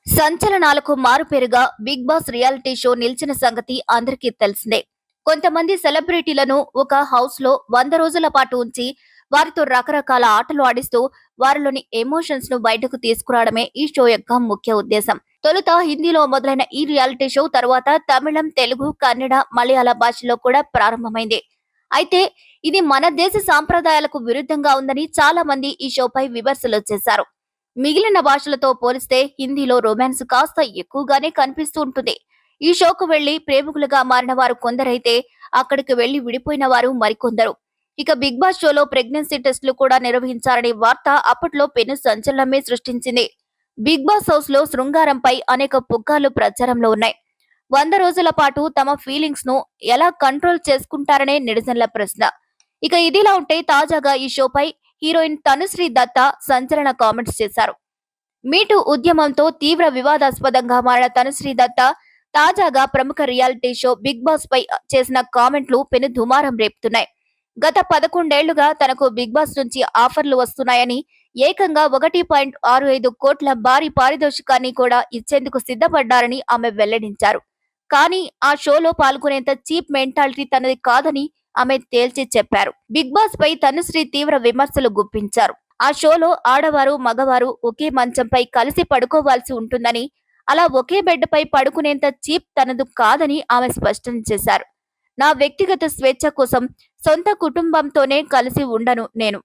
సంచలనాలకు మారుపేరుగా big boss reality show నిలిచిన సంగతి అందరికీ తెలిసిందే. కొంతమంది సెలబ్రిటీలను ఒక హౌస్ లో 100 రోజుల పాటు ఉంచి వారితో రకరకాల ఆటలు ఆడిస్తూ వారిలోని ఎమోషన్స్ ను బయటకు తీసుకురావడమే ఈ షో యొక్క ముఖ్య ఉద్దేశం. తొలుత హిందీలో మొదలైన ఈ రియాలిటీ షో తర్వాత తమిళం, తెలుగు, కన్నడ, మలయాళ భాషలో కూడా ప్రారంభమైంది. అయితే ఇది మన దేశ సాంప్రదాయాలకు విరుద్ధంగా ఉందని చాలా మంది ఈ షోపై విమర్శలు చేశారు. మిగిలిన భాషలతో పోలిస్తే హిందీలో రొమాన్స్ కాస్త ఎక్కువగానే కనిపిస్తూ ఉంటుంది. ఈ షోకు వెళ్లి ప్రేమికులుగా మారిన వారు కొందరైతే అక్కడికి వెళ్లి విడిపోయిన వారు మరికొందరు. ఇక బిగ్ బాస్ షోలో ప్రెగ్నెన్సీ టెస్టులు కూడా నిర్వహించారనే వార్త అప్పట్లో పెను సంచలనమే సృష్టించింది. బిగ్ బాస్ హౌస్ లో శృంగారంపై అనేక పుకార్లు ప్రచారంలో ఉన్నాయి. 100 రోజుల పాటు తమ ఫీలింగ్స్ ను ఎలా కంట్రోల్ చేసుకుంటారనే నెటిజన్ల ప్రశ్న. ఇక ఇదిలా ఉంటే తాజాగా ఈ షోపై హీరోయిన్ తనుశ్రీ దత్తా సంచలన కామెంట్స్ చేశారు. మీటూ ఉద్యమంతో తీవ్ర వివాదాస్పదంగా మారిన తనుశ్రీ దత్తా తాజాగా ప్రముఖ రియాలిటీ షో బిగ్ బాస్ పై చేసిన కామెంట్లు పెను దుమారం రేపుతున్నాయి. గత 11 ఏళ్లుగా తనకు బిగ్ బాస్ నుంచి ఆఫర్లు వస్తున్నాయని, ఏకంగా 1.65 కోట్ల భారీ పారితోషికాన్ని కూడా ఇచ్చేందుకు సిద్ధపడ్డారని ఆమె వెల్లడించారు. కానీ ఆ షోలో పాల్గొనేంత చీప్ మెంటాలిటీ తనది కాదని ఆమె తేల్చి చెప్పారు. బిగ్ బాస్ పై తనుశ్రీ తీవ్ర విమర్శలు గుప్పించారు. ఆ షోలో ఆడవారు, మగవారు ఒకే మంచంపై కలిసి పడుకోవాల్సి ఉంటుందని, అలా ఒకే బెడ్ పై పడుకునేంత చీప్ తనదు కాదని ఆమె స్పష్టం చేశారు. నా వ్యక్తిగత స్వేచ్ఛ కోసం సొంత కుటుంబంతోనే కలిసి ఉండను నేను.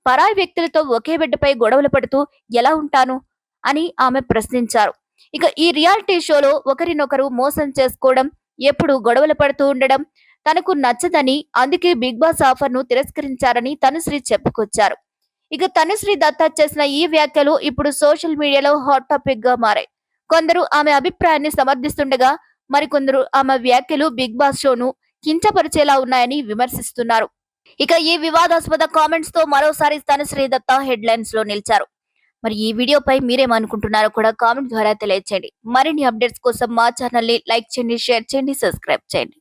పరాయి వ్యక్తులతో ఒకే బెడ్ పై గొడవలు పడుతూ ఎలా ఉంటాను అని ఆమె ప్రశ్నించారు. ఇక ఈ రియాలిటీ షోలో ఒకరినొకరు మోసం చేసుకోవడం, ఎప్పుడు గొడవలు పడుతూ ఉండడం తనకు నచ్చదని, అందుకే బిగ్ బాస్ ఆఫర్ ను తిరస్కరించారని తనుశ్రీ చెప్పుకొచ్చారు. ఇక తనుశ్రీ దత్తా చేసిన ఈ వ్యాఖ్యలు ఇప్పుడు సోషల్ మీడియాలో హాట్ టాపిక్ గా మారాయి. కొందరు ఆమె అభిప్రాయాన్ని సమర్థిస్తుండగా, మరికొందరు ఆమె వ్యాఖ్యలు బిగ్ బాస్ షోను కించపరిచేలా ఉన్నాయని విమర్శిస్తున్నారు. ఇక ఈ వివాదాస్పద కామెంట్స్ తో మరోసారి తనుశ్రీ దత్తా హెడ్లైన్స్ లో నిలిచారు. మరి ఈ వీడియోపై మీరేమనుకుంటున్నారో కూడా కామెంట్ ద్వారా తెలియజేయండి. మరిన్ని అప్డేట్స్ కోసం మా ఛానల్ ని లైక్ చేయండి, షేర్ చేయండి, సబ్స్క్రైబ్ చేయండి.